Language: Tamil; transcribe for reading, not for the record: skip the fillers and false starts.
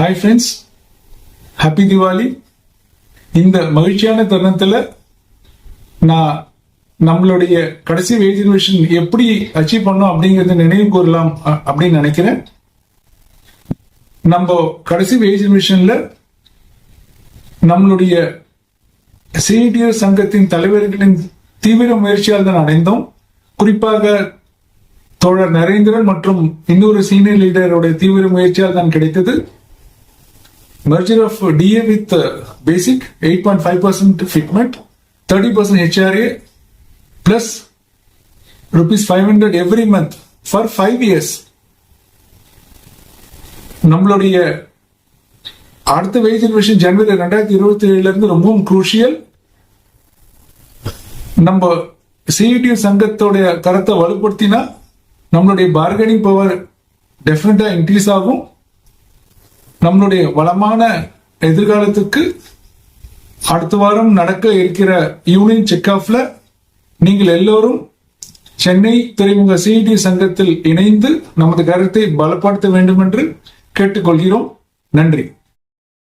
Hi friends, happy Diwali. இந்த மகிழ்ச்சியான தருணத்தில் நான் நம்மளுடைய கடைசி வேஜ் ரிசர்வேஷன் எப்படி அச்சீவ் பண்ணோம் அப்படிங்கறத நினைவு கூறலாம் அப்படின்னு நினைக்கிறேன். நம்ம கடைசி வேஜ் ரிசர்வேஷன்ல நம்மளுடைய சிஐடிஎஸ் சங்கத்தின் தலைவர்களின் தீவிர முயற்சியால் தான் அடைந்தோம். குறிப்பாக தோழர் நரேந்திரன் மற்றும் இன்னொரு சீனியர் லீடருடைய தீவிர முயற்சியால் தான் கிடைத்தது. Merger of DA with basic 8.5% fitment, 30% HRA plus rupees 500 every month for 5 years. நம்மளுடைய அடுத்த வேஜ் ரிசர்வேஷன் ஜனவரி 2027 இருந்து ரொம்பவும் குரூஷியல். நம்ம சிஐடி சங்கத்தோடைய கருத்தை வலுப்படுத்தினா நம்மளுடைய பார்கெனிங் பவர் டெஃபினட்டா இன்க்ரீஸ் ஆகும். நம்மளுடைய வளமான எதிர்காலத்துக்கு அடுத்த வாரம் நடக்க இருக்கிற யூனியன் செக் ஆஃப்ல நீங்கள் எல்லோரும் சென்னை துறைமுக சிஐடி சங்கத்தில் இணைந்து நமது கருத்தை பலப்படுத்த வேண்டும் என்று கேட்டுக்கொள்கிறோம். நன்றி.